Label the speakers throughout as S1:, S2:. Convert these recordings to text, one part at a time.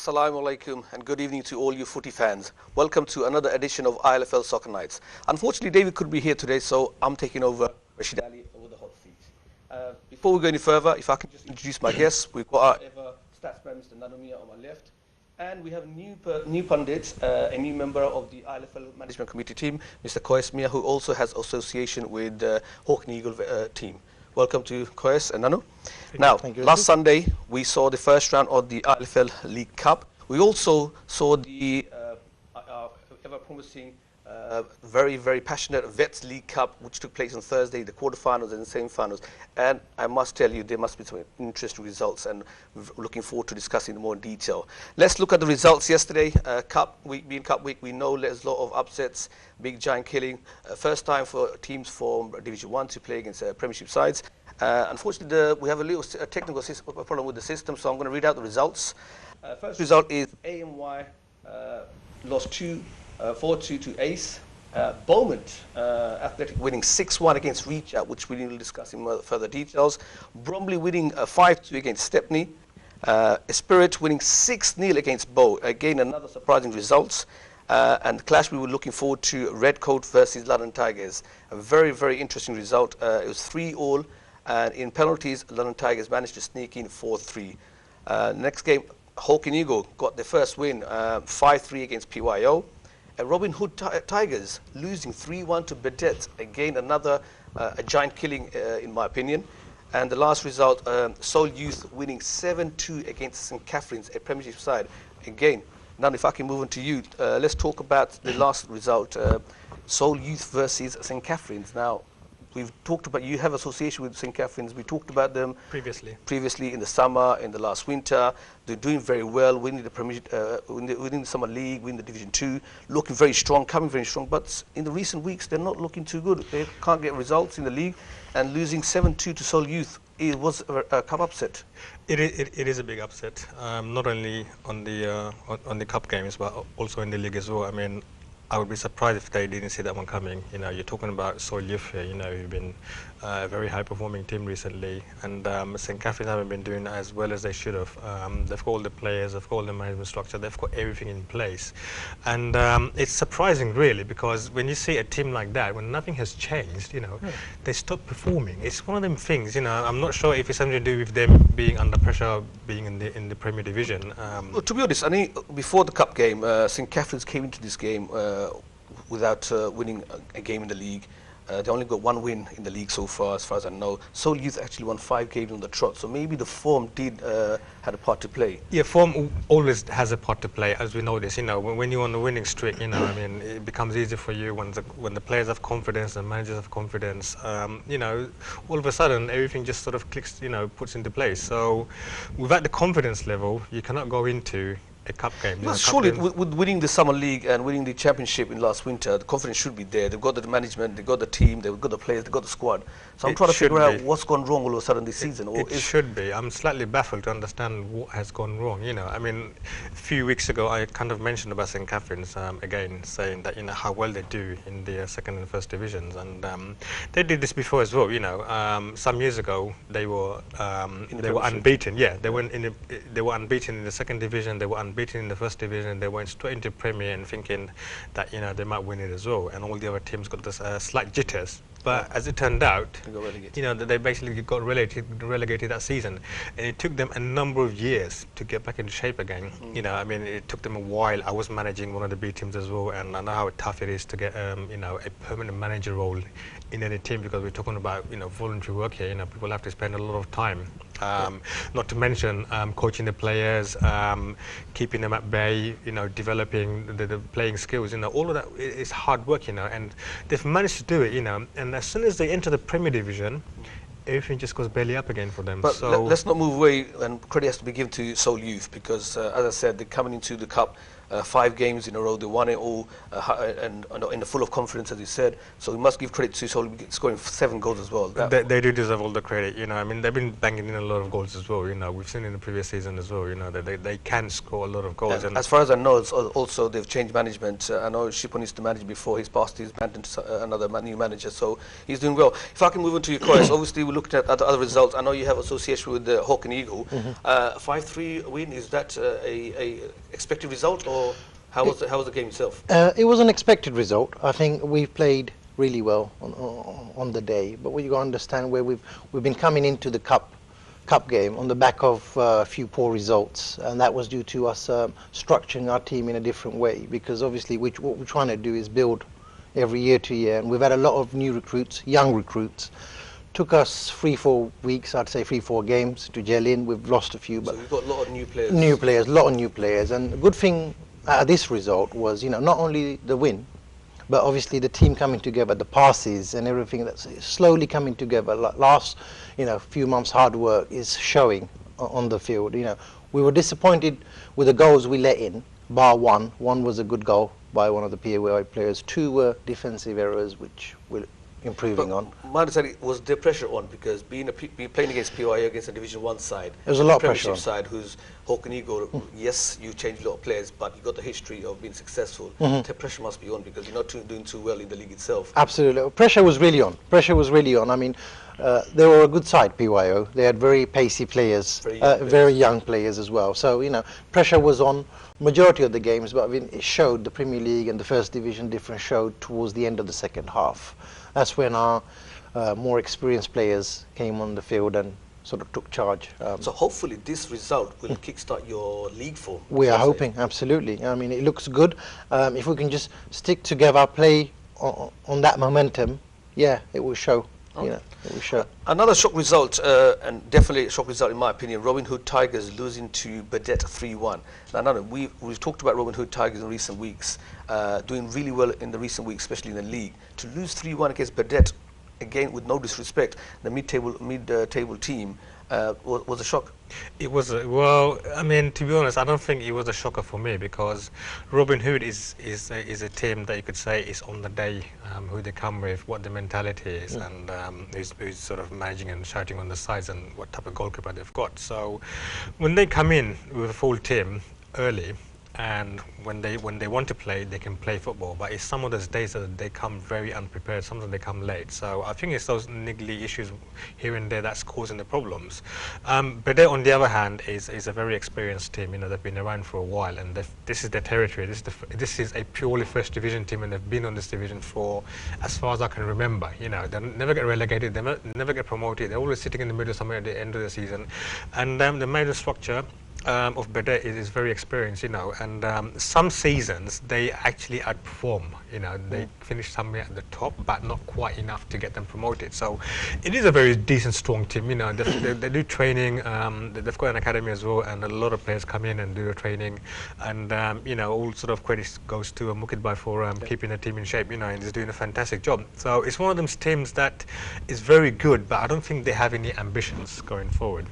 S1: Assalamu alaikum and good evening to all you footy fans. Welcome to another edition of ILFL Soccer Nights. Unfortunately, David couldn't be here today, so I'm taking over Rashid Ali over the hot seat. Before we go any further, if I can just introduce my guests, we've got our ever statsman, Mr. Nanomia, on my left, and we have a new pundit, a new member of the ILFL Management Committee team, Mr. Koes Mia, who also has association with Hawk and Eagle team. Welcome to Koes and Nano. Now, last Sunday, we saw the first round of the ILFL League Cup. We also saw the ever-promising, very, very passionate Vets League Cup, which took place on Thursday, the quarterfinals and the semi-finals. And I must tell you, there must be some interesting results, and we're looking forward to discussing them more in detail. Let's look at the results yesterday. Cup week being Cup week, we know there's a lot of upsets, big giant killing. First time for teams from Division 1 to play against Premiership sides. Unfortunately, we have a little technical problem with the system, so I'm going to read out the results. First result is AMY lost 4-2 to Ace. Beaumont Athletic winning 6-1 against Reach Out, which we will discuss in further details. Bromley winning 5-2 against Stepney. Spirit winning 6-0 against Bow. Again, another surprising results. And the clash we were looking forward to, Redcoat versus London Tigers. A very, very interesting result. It was 3-3. And in penalties, London Tigers managed to sneak in 4-3. Next game, Hawk and Eagle got their first win, 5-3 against PYO. And Robin Hood Tigers losing 3-1 to Bedet. Again, another a giant killing, in my opinion. And the last result, Seoul Youth winning 7-2 against St. Catherine's, a Premiership side. Again, now if I can move on to you, let's talk about the last result, Seoul Youth versus St. Catherine's. Now, we've talked about, you have association with St. Catherine's. We talked about them previously in the summer, in the last winter. They're doing very well, winning the Premiership, winning the Summer League, winning the Division 2, looking very strong, coming very strong. But in the recent weeks, they're not looking too good. They can't get results in the league, and losing 7-2 to Seoul Youth, it was a cup upset.
S2: It is a big upset, not only on the cup games, but also in the league as well. I mean, I would be surprised if they didn't see that one coming. You know, you're talking about Seoul Youth here, you know, who've been a very high-performing team recently, and St. Catherine's haven't been doing as well as they should have. They've got all the players, they've got all the management structure, they've got everything in place. And it's surprising, really, because when you see a team like that, when nothing has changed, you know, they stop performing. It's one of them things, you know, I'm not sure if it's something to do with them being under pressure, being in the Premier Division.
S1: Well, to be honest, I mean, before the cup game, St. Catherine's came into this game without winning a game in the league. They only got one win in the league so far as I know. Seoul Youth actually won 5 games on the trot, so maybe the form did had a part to play.
S2: Yeah, form always has a part to play, as we know this. You know, when you're on the winning streak, you know, I mean, it becomes easier for you when the players have confidence and managers have confidence. You know, all of a sudden everything just sort of clicks, you know, puts into place. So, without the confidence level, you cannot go into a cup game.
S1: Well, surely with winning the Summer League and winning the championship in last winter, the confidence should be there. They've got the management, they've got the team, they've got the players, they've got the squad. So I'm trying to figure out what's gone wrong all of a sudden this season.
S2: It should be. I'm slightly baffled to understand what has gone wrong. You know, I mean, a few weeks ago I kind of mentioned about St. Catherine's again, saying that, you know, how well they do in the second and first divisions, and they did this before as well. You know, some years ago they were unbeaten. Yeah, they were unbeaten in the second division. They were unbeaten in the first division. They went straight into Premier and thinking that, you know, they might win it as well. And all the other teams got this slight jitters. But as it turned out, you know, they basically got relegated that season, and it took them a number of years to get back into shape again. You know, I mean, it took them a while. I was managing one of the B teams as well, and I know how tough it is to get, you know, a permanent manager role in any team, because we're talking about, you know, voluntary work here. You know, people have to spend a lot of time. Not to mention coaching the players, keeping them at bay, you know, developing the playing skills. You know, all of that is hard work. You know, and they've managed to do it. You know, and as soon as they enter the Premier Division, everything just goes belly up again for them.
S1: But
S2: so
S1: let's not move away, and credit has to be given to Seoul Youth, because as I said, they're coming into the cup 5 games in a row. They won it all, and in the full of confidence, as you said. So we must give credit to Sol scoring 7 goals as well.
S2: They do deserve all the credit. You know, I mean, they've been banging in a lot of goals as well. You know, we've seen in the previous season as well. You know, that they can score a lot of goals. And
S1: as far as I know, also they've changed management. I know Shipon used to manage before. He's passed his mandate to another new manager, so he's doing well. If I can move on to your choice, obviously we looked at other results. I know you have association with the Hawk and Eagle. 5-3 win, is that a expected result, or how was the game itself?
S3: It was an expected result. I think we played really well on the day, but what you got to understand, where we've been coming into the cup game on the back of a few poor results, and that was due to us structuring our team in a different way, because obviously what we're trying to do is build every year to year, and we've had a lot of new recruits, young recruits. Took us 3-4 weeks, I'd say 3-4 games to gel in. We've lost a few, but
S1: so we've got a lot of new players.
S3: A lot of new players, and the good thing out of this result was, you know, not only the win, but obviously the team coming together, the passes and everything that's slowly coming together. Last, few months hard work is showing on the field. You know, we were disappointed with the goals we let in, bar one. One was a good goal by one of the PAY players. 2 were defensive errors, which we're improving on.
S1: My understanding was the pressure on, because being playing against PYA, against a Division 1 side,
S3: there's a lot of pressure on.
S1: Side who's Hawk and Eagle. Yes, you changed a lot of players, but you got the history of being successful. The pressure must be on, because you're not doing too well in the league itself.
S3: Absolutely, pressure was really on. I mean, they were a good side, PYO. They had very pacey players, very young players as well. So, pressure was on majority of the games, but I mean, it showed, the Premier League and the First Division difference showed towards the end of the second half. That's when our more experienced players came on the field and sort of took charge.
S1: So hopefully this result will kickstart your league form.
S3: We are hoping, absolutely. I mean, it looks good. If we can just stick together, play on that momentum, yeah, it will show.
S1: Okay.
S3: It will show.
S1: Another shock result, and definitely a shock result in my opinion, Robin Hood Tigers losing to Badet 3-1. Now, we've talked about Robin Hood Tigers in recent weeks, doing really well in the recent weeks, especially in the league. To lose 3-1 against Badet, again with no disrespect, the mid-table team, was a shock.
S2: It was well. I mean, to be honest, I don't think it was a shocker for me, because Robin Hood is a team that you could say is on the day, who they come with, what the mentality is, and who's sort of managing and shouting on the sides, and what type of goalkeeper they've got. So when they come in with a full team early, and when they want to play, they can play football. But it's some of those days that they come very unprepared. Sometimes they come late. So I think it's those niggly issues here and there that's causing the problems. But they, on the other hand, is a very experienced team. They've been around for a while, and this is their territory. This is a purely First Division team, and they've been on this division for as far as I can remember. They never get relegated. They never get promoted. They're always sitting in the middle somewhere at the end of the season, and the major structure of Badet is very experienced, and some seasons they actually outperform. They finish somewhere at the top, but not quite enough to get them promoted. So it is a very decent, strong team. They do training. They've got an academy as well, and a lot of players come in and do the training. And all sort of credit goes to Mukidbai for keeping the team in shape. And he's doing a fantastic job. So it's one of those teams that is very good, but I don't think they have any ambitions going forward.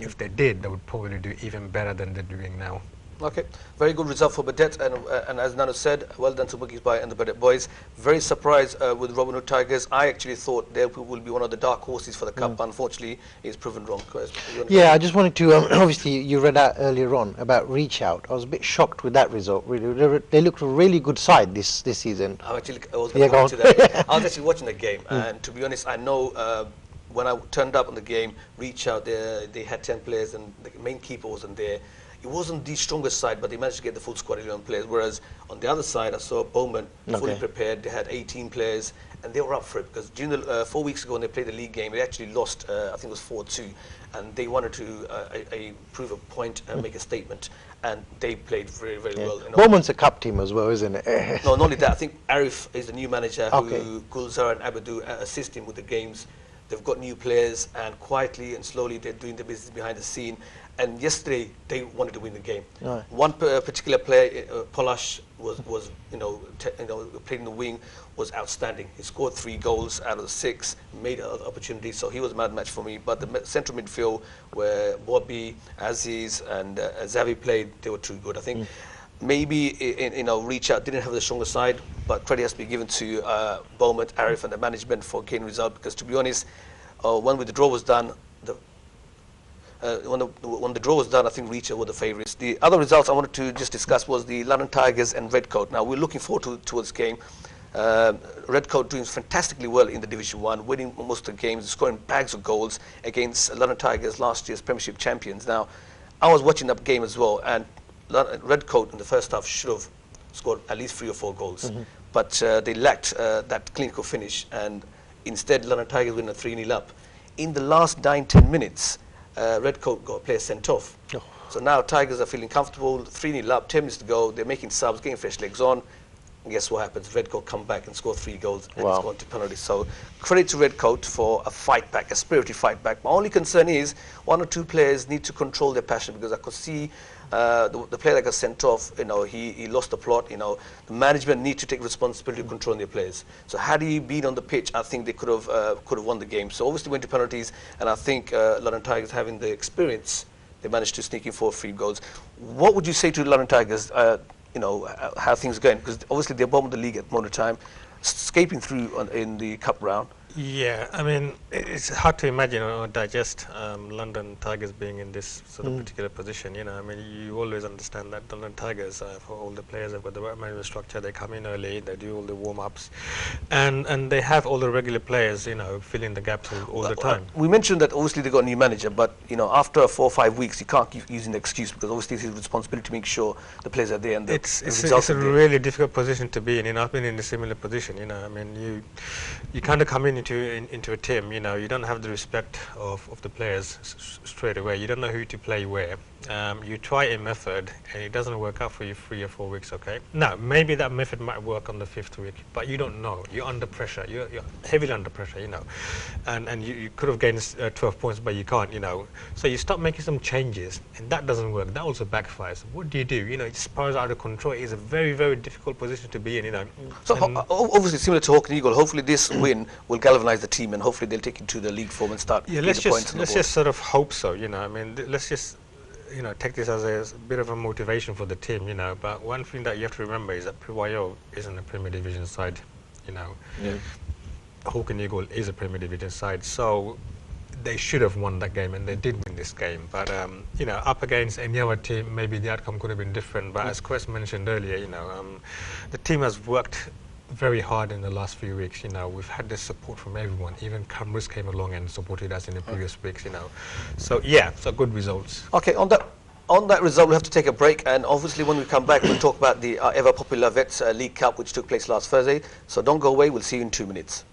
S2: If they did, they would probably do even better than they're doing now.
S1: Okay, very good result for Badet, and as Nano said, well done to Mukidbai and the Badet boys. Very surprised with Robin Hood Tigers. I actually thought they will be one of the dark horses for the cup. Unfortunately, it's proven wrong.
S3: Yeah, I just wanted to, obviously you read out earlier on about reach out. I was a bit shocked with that result. Really, they looked a really good side this season.
S1: I was going to come to that. I was actually watching the game, and to be honest, I know when I turned up on the game, reach out there, they had 10 players and the main keeper wasn't there. It wasn't the strongest side, but they managed to get the full squad 11 players. Whereas on the other side, I saw Bowman fully prepared. They had 18 players, and they were up for it, because during the 4 weeks ago when they played the league game, they actually lost, I think it was 4-2, and they wanted to prove a point and make a statement, and they played very, very well.
S3: Bowman's a cup team as well, isn't it?
S1: No, not only that, I think Arif is the new manager who Gulzar and Abadu assist him with the games. They've got new players, and quietly and slowly they're doing the business behind the scene. And yesterday they wanted to win the game. Right. One particular player, Polash, was played in the wing, was outstanding. He scored 3 goals out of the 6, made other opportunities, so he was a mad match for me. But the central midfield, where Bobby, Aziz, and Zavi played, they were too good. I think maybe reach out, didn't have the stronger side, but credit has to be given to Beaumont, Arif and the management for getting result, because to be honest, when the draw was done, when the draw was done, I think Reacher were the favourites. The other results I wanted to just discuss was the London Tigers and Redcoat. Now we're looking forward towards the game. Redcoat doing fantastically well in the Division 1, winning most of the games, scoring bags of goals against London Tigers, last year's Premiership champions. Now, I was watching that game as well, and Redcoat in the first half should have scored at least 3 or 4 goals, but they lacked that clinical finish, and instead London Tigers win a 3-0 up. In the last 9-10 minutes, Redcoat got a player sent off. So now Tigers are feeling comfortable, 3-0 up, 10 minutes to go, they're making subs, getting fresh legs on. And guess what happens? Redcoat come back and score 3 goals, and it's gone to penalties. So credit to Redcoat for a fight back, a spirited fight back. My only concern is 1 or 2 players need to control their passion, because I could see the player that got sent off, he lost the plot. The management need to take responsibility of controlling their players. So had he been on the pitch, I think they could have won the game. So obviously went to penalties, and I think London Tigers, having the experience, they managed to sneak in 4 free goals. What would you say to the London Tigers? How things are going, because obviously they're bottom of the league at the moment of time, escaping through in the cup round.
S2: Yeah, I mean, it's hard to imagine or digest London Tigers being in this sort of particular position. I mean, you always understand that London Tigers, for all the players, have got the right management structure. They come in early, they do all the warm-ups, and they have all the regular players, filling the gaps all the time.
S1: We mentioned that obviously they got a new manager, but after 4 or 5 weeks, you can't keep using the excuse, because obviously it's his responsibility to make sure the players are there and
S2: it's a really difficult position to be in. I've been in a similar position. I mean, you kind of come into a team, you don't have the respect of the players straight away. You don't know who to play where. You try a method and it doesn't work out for you 3 or 4 weeks, okay? Now, maybe that method might work on the 5th week, but you don't know. You're under pressure. You're heavily under pressure, and you could have gained 12 points, but you can't, So you start making some changes, and that doesn't work. That also backfires. What do? It spirals out of control. It's a very, very difficult position to be in,
S1: So obviously, similar to Hawke and Eagle, hopefully this win will galvanise the team, and hopefully they'll take it to the league form and start.
S2: Yeah, let's just sort of hope so. I mean, let's just take this as a bit of a motivation for the team. But one thing that you have to remember is that PYO isn't a Premier Division side.
S1: Yeah.
S2: Hawke and Eagle is a Premier Division side, so they should have won that game, and they did win this game. But up against any other team, maybe the outcome could have been different. But as Quest mentioned earlier, the team has worked very hard in the last few weeks. We've had this support from everyone. Even Cameras came along and supported us in the previous weeks. So yeah, so good results.
S1: Okay, on that result, we have to take a break, and obviously when we come back, we'll talk about the ever popular Vets League Cup, which took place last Thursday. So don't go away. We'll see you in 2 minutes.